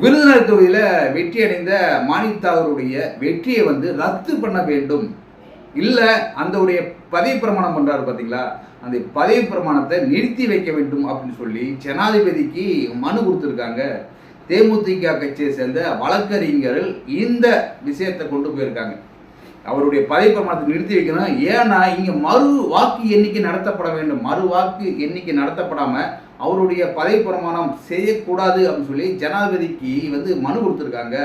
விருதுநகர் தொகுதியில் வெற்றி அடைந்த மாணித்தாவருடைய வெற்றியை ரத்து பண்ண வேண்டும். இல்லை அந்த பதவி பிரமாணம் பண்ணுறாரு பார்த்தீங்களா, அந்த பதவி பிரமாணத்தை நிறுத்தி வைக்க வேண்டும் அப்படின்னு சொல்லி ஜனாதிபதிக்கு மனு கொடுத்துருக்காங்க. தேமுதிக கட்சியை சேர்ந்த வழக்கறிஞர்கள் இந்த விஷயத்தை கொண்டு போயிருக்காங்க. அவருடைய பதவி பிரமாணத்தை நிறுத்தி வைக்கணும். ஏன்னா இங்கே மறு வாக்கு எண்ணிக்கை நடத்தப்பட வேண்டும். மறு வாக்கு எண்ணிக்கை நடத்தப்படாமல் அவருடைய பதவி பிரமாணம் செய்யக்கூடாது அப்படின்னு சொல்லி ஜனாதிபதிக்கு மனு கொடுத்துருக்காங்க.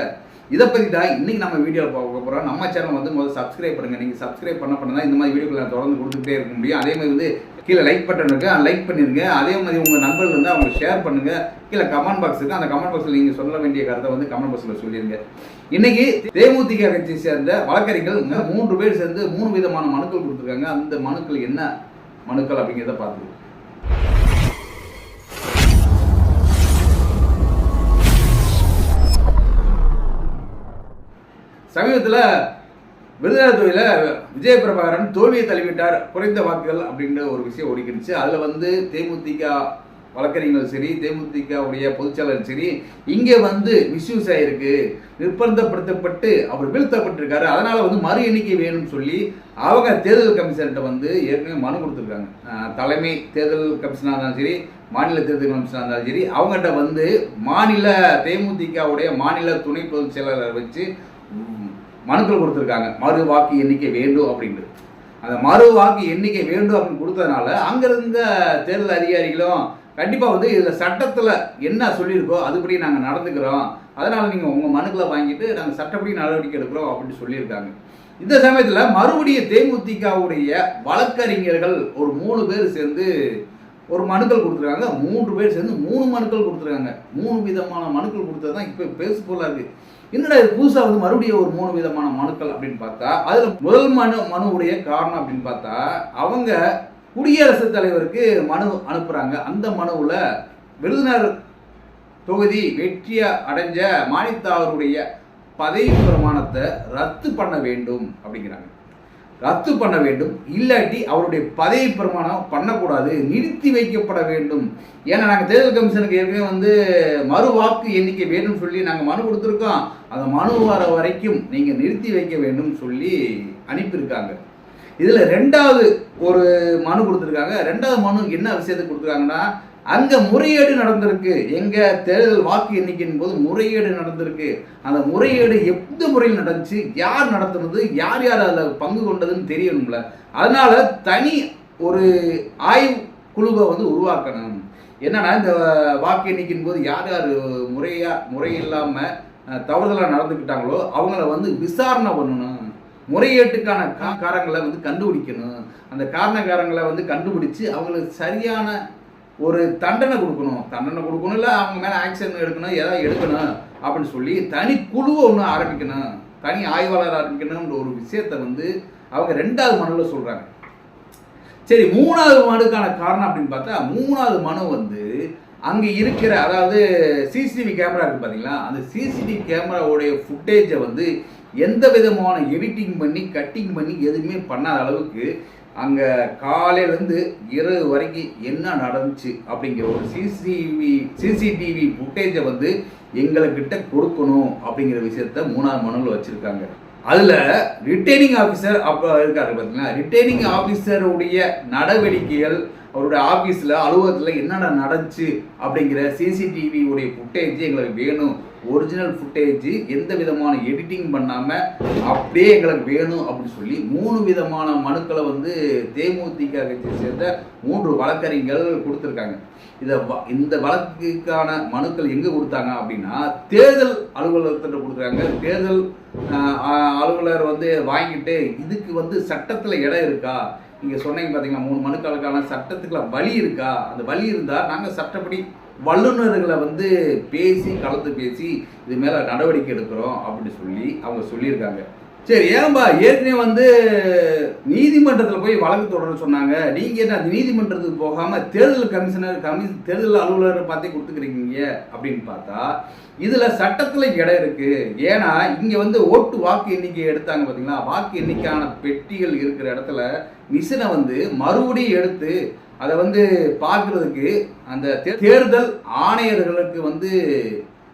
இதை பற்றி தான் இன்றைக்கி நம்ம வீடியோவில் பார்க்க போகிறோம். நம்ம சேனல் முதல்ல சப்ஸ்கிரைப் பண்ணுங்கள். நீங்கள் சப்ஸ்கிரைப் பண்ண தான் இந்த மாதிரி வீடியோக்களை நான் தொடர்ந்து கொடுத்துக்கிட்டே இருக்க முடியும். அதே மாதிரி கீழே லைக் பட்டன் இருக்குது, லைக் பண்ணிடுங்க. அதே மாதிரி உங்கள் நண்பர்கள் அவங்க ஷேர் பண்ணுங்கள். கீழே கமெண்ட் பாக்ஸ் இருக்குது, அந்த கமெண்ட் பாக்ஸில் நீங்கள் சொல்ல வேண்டிய கருத்தை கமெண்ட் பாக்ஸில் சொல்லிடுங்க. இன்னைக்கு தேமுதிக கட்சியை சேர்ந்த வழக்கறிஞர்கள் 3 பேர் சேர்ந்து 3 விதமான மனுக்கள் கொடுத்துருக்காங்க. அந்த மனுக்கள் என்ன மனுக்கள் அப்படிங்கிறத பார்த்துருக்கோம். சமீபத்தில் விருதுநகர் தொகுதியில் விஜய பிரபாகரன் தோல்வியை தழுவிட்டார், குறைந்த வாக்குகள் அப்படின்ற ஒரு விஷயம் ஓடிக்கிடுச்சு. அதில் தேமுதிக வழக்கறிஞர்கள் சரி, தேமுதிகவுடைய பொதுச்செயலர் சரி, இங்கே மிஸ்யூஸ் ஆகிருக்கு, நிர்பந்தப்படுத்தப்பட்டு அவர் வீழ்த்தப்பட்டிருக்காரு. அதனால் மறு எண்ணிக்கை வேணும்னு சொல்லி அவங்க தேர்தல் கமிஷன்கிட்ட ஏற்கனவே மனு கொடுத்துருக்காங்க. தலைமை தேர்தல் கமிஷனாக இருந்தாலும் சரி, மாநில தேர்தல் கமிஷனாக இருந்தாலும் சரி, அவங்ககிட்ட மாநில தேமுதிகவுடைய மாநில துணை பொதுச் செயலாளர் வச்சு மனுக்கள் கொடுத்துருக்காங்க. மறு வாக்கு எண்ணிக்கை வேண்டும் அப்படின்ட்டு. அந்த மறு வாக்கு எண்ணிக்கை வேண்டும் அப்படின்னு கொடுத்ததுனால அங்கிருந்த தேர்தல் அதிகாரிகளும் கண்டிப்பாக இதில் சட்டத்தில் என்ன சொல்லியிருக்கோ அதுபடி நாங்கள் நடந்துக்கிறோம், அதனால் நீங்கள் உங்கள் மனுக்களை வாங்கிட்டு நாங்கள் சட்டப்படி நடவடிக்கை எடுக்கிறோம் அப்படின்னு சொல்லியிருக்காங்க. இந்த சமயத்தில் மறுபடியும் தேமுதிகவுடைய வழக்கறிஞர்கள் ஒரு 3 பேர் சேர்ந்து ஒரு மனுக்கள் கொடுத்துருக்காங்க. 3 பேர் சேர்ந்து 3 மனுக்கள் கொடுத்துருக்காங்க. 3 விதமான மனுக்கள் கொடுத்தது தான் இப்போ பேசுபொருளாக இருக்குது. என்னடா இது புதுசாக மறுபடியும் ஒரு 3 விதமான மனுக்கள் அப்படின்னு பார்த்தா, அதில் முதல் மனுவுடைய காரணம் அப்படின்னு பார்த்தா, அவங்க குடியரசுத் தலைவருக்கு மனு அனுப்புகிறாங்க. அந்த மனுவில் விருதுநகர் தொகுதி வெற்றி அடைஞ்ச மாணித்தாவருடைய பதவி பிரமாணத்தை ரத்து பண்ண வேண்டும் அப்படிங்கிறாங்க. ரத்து பண்ண வேண்டும், இல்லாட்டி அவருடைய பதவி பிரமாணம் பண்ணக்கூடாது, நிறுத்தி வைக்கப்பட வேண்டும். ஏன்னா நாங்கள் தேர்தல் கமிஷனுக்கு ஏற்கனவே மறு வாக்கு எண்ணிக்கை வேண்டும் சொல்லி நாங்கள் மனு கொடுத்துருக்கோம். அந்த மனு வர வரைக்கும் நீங்கள் நிறுத்தி வைக்க வேண்டும் சொல்லி அனுப்பியிருக்காங்க. இதில் 2வது ஒரு மனு கொடுத்துருக்காங்க. 2வது மனு என்ன விஷயத்துக்கு கொடுத்துருக்காங்கன்னா, அங்கே முறையீடு நடந்திருக்கு. எங்கள் தேர்தல் வாக்கு எண்ணிக்கையின் போது முறையீடு நடந்திருக்கு. அந்த முறையீடு எந்த முறையில் நடந்துச்சு, யார் நடத்துனது, யார் யார் அதில் பங்கு கொண்டதுன்னு தெரியணும்ல. அதனால தனி ஒரு ஆய்வு குழுவை உருவாக்கணும். என்னன்னா இந்த வாக்கு எண்ணிக்கையின் போது யார் யார் முறையில்லாமல் தவறுதலாக நடந்துக்கிட்டாங்களோ அவங்கள விசாரணை பண்ணணும். முறையீட்டுக்கான காரணங்களை கண்டுபிடிக்கணும். அந்த காரணங்களை கண்டுபிடிச்சு அவங்களுக்கு சரியான ஒரு தண்டனை கொடுக்கணும். இல்லை அவங்க மேலே ஆக்ஷன் எடுக்கணும், ஏதாவது எடுக்கணும் அப்படின்னு சொல்லி தனி குழுவை ஒன்று ஆரம்பிக்கணும், தனி ஆய்வாளர் ஆரம்பிக்கணும்ன்ற ஒரு விஷயத்தை அவங்க 2வது மனுவில் சொல்கிறாங்க. சரி, 3வது மனுக்கான காரணம் அப்படின்னு பார்த்தா, 3வது மனு அங்கே இருக்கிற, அதாவது சிசிடிவி கேமரா இருக்குது பார்த்தீங்களா, அந்த சிசிடிவி கேமராவுடைய ஃபுட்டேஜை எந்த விதமான எடிட்டிங் பண்ணி கட்டிங் பண்ணி எதுவுமே பண்ணாத அளவுக்கு அங்கே காலையிலேருந்து இரவு வரைக்கும் என்ன நடந்துச்சு அப்படிங்கிற ஒரு சிசிடிவி ஃபுட்டேஜை எங்கள்கிட்ட கொடுக்கணும் அப்படிங்கிற விஷயத்த 3வது மனுவில் வச்சுருக்காங்க. அதில் ரிட்டைனிங் ஆஃபீஸர் அப்போ இருக்காரு பார்த்தீங்களா, ரிட்டைனிங் ஆஃபீஸருடைய நடவடிக்கைகள், அவருடைய ஆஃபீஸில் அலுவலகத்தில் என்னென்ன நடந்துச்சு அப்படிங்கிற சிசிடிவி உடைய ஃபுட்டேஜ் எங்களுக்கு வேணும். ஒரிஜினல் ஃபுட்டேஜ் எந்த விதமான எடிட்டிங் பண்ணாமல் அப்படியே எங்களுக்கு வேணும் அப்படின்னு சொல்லி 3 விதமான மனுக்களை தேமுதிக கட்சியை சேர்ந்த 3 வழக்கறிஞர்கள் கொடுத்துருக்காங்க. இந்த வழக்குக்கான மனுக்கள் எங்கே கொடுத்தாங்க அப்படின்னா, தேர்தல் அலுவலகத்தில் கொடுத்துருக்காங்க. தேர்தல் அலுவலர் வாங்கிட்டு இதுக்கு சட்டத்தில் இடம் இருக்கா, நீங்கள் சொன்னீங்க பார்த்தீங்களா 3 மனுக்களுக்கான சட்டத்துக்குள்ள வழி இருக்கா, அந்த வழி இருந்தால் நாங்கள் சட்டப்படி வல்லுநர்களை கலந்து பேசி இது மேலே நடவடிக்கை எடுக்கிறோம் அப்படின்னு சொல்லி அவங்க சொல்லியிருக்காங்க. சரி, ஏன்பா ஏற்கனவே நீதிமன்றத்தில் போய் வழக்கு தொடர சொன்னாங்க, நீங்கள் என்ன நீதிமன்றத்துக்கு போகாமல் தேர்தல் அலுவலரை பார்த்தே கொடுத்துக்கிறீங்க அப்படின்னு பார்த்தா, இதில் சட்டத்தில் இடம் இருக்குது. ஏன்னா இங்கே ஓட்டு வாக்கு எண்ணிக்கை எடுத்தாங்க பார்த்தீங்களா, வாக்கு எண்ணிக்கையான பெட்டிகள் இருக்கிற இடத்துல மிஷினை மறுபடியும் எடுத்து அதை பார்க்குறதுக்கு அந்த தேர்தல் ஆணையர்களுக்கு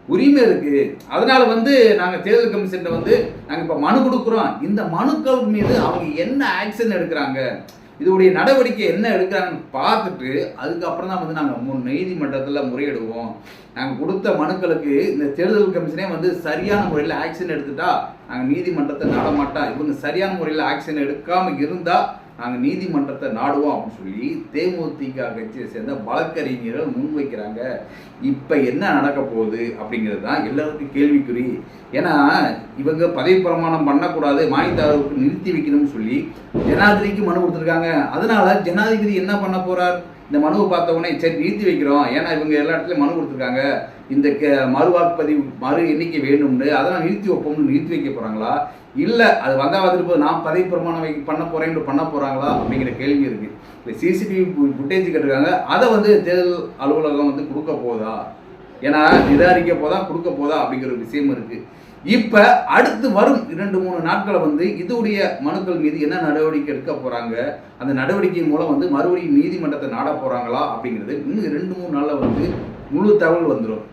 உரிமை இருக்கு. அதனால வந்து நாங்கள் தேர்தல் கமிஷன்கிட்ட வந்து நாங்கள் இப்போ மனு கொடுக்குறோம். இந்த மனுக்கள் மீது அவங்க என்ன ஆக்ஷன் எடுக்கிறாங்க, இதோடைய நடவடிக்கை என்ன எடுக்கிறாங்கன்னு பார்த்துட்டு அதுக்கப்புறம் தான் வந்து நாங்கள் நீதிமன்றத்தில் முறையிடுவோம். நாங்கள் கொடுத்த மனுக்களுக்கு இந்த தேர்தல் கமிஷனே வந்து சரியான முறையில் ஆக்ஷன் எடுத்துட்டா நாங்கள் நீதிமன்றத்தை நாடமாட்டோம். இவங்க சரியான முறையில் ஆக்ஷன் எடுக்காமல் இருந்தால் நாங்கள் நீதிமன்றத்தை நாடுவோம் அப்படின்னு சொல்லி தேமுதிக கட்சியை சேர்ந்த வழக்கறிஞர்கள் முன்வைக்கிறாங்க. இப்போ என்ன நடக்க போகுது அப்படிங்கிறது தான் எல்லாருக்கும் கேள்விக்குறி. ஏன்னா இவங்க பதவி பிரமாணம் பண்ணக்கூடாது, மாநிலத்தாருக்கு நிறுத்தி வைக்கணும்னு சொல்லி ஜனாதிபதிக்கு மனு கொடுத்துருக்காங்க. அதனால ஜனாதிபதி என்ன பண்ண போறார்? இந்த மனுவை பார்த்த உடனே சரி நிறுத்தி வைக்கிறோம், ஏன்னா இவங்க எல்லா இடத்துலையும் மனு கொடுத்துருக்காங்க, இந்த மறுவாக்குப்பதிவு மறு எண்ணிக்கை வேணும்னு, அதெல்லாம் நிறுத்தி வைப்போம்னு நிறுத்தி வைக்க போகிறாங்களா, இல்லை அது வந்தால் வந்துட்டு போது நான் பதவி பிரமாணம் பண்ண போகிறாங்களா அப்படிங்கிற கேள்வி இருக்குது. இப்போ சிசிடிவி ஃபுட்டேஜ் கேட்டிருக்காங்க, அதை வந்து தேர்தல் அலுவலகம் வந்து கொடுக்க போதா, ஏன்னா நிராகரிக்க போதா கொடுக்க போதா அப்படிங்கிற ஒரு விஷயம் இருக்குது. இப்போ அடுத்து வரும் 2-3 நாட்களை வந்து இதோடைய மனுக்கள் மீது என்ன நடவடிக்கை எடுக்க போகிறாங்க, அந்த நடவடிக்கை மூலம் வந்து மறுபடியும் நீதிமன்றத்தை நாட போகிறாங்களா அப்படிங்கிறது இன்னும் 2-3 நாளில் வந்து முழு தகவல் வந்துடும்.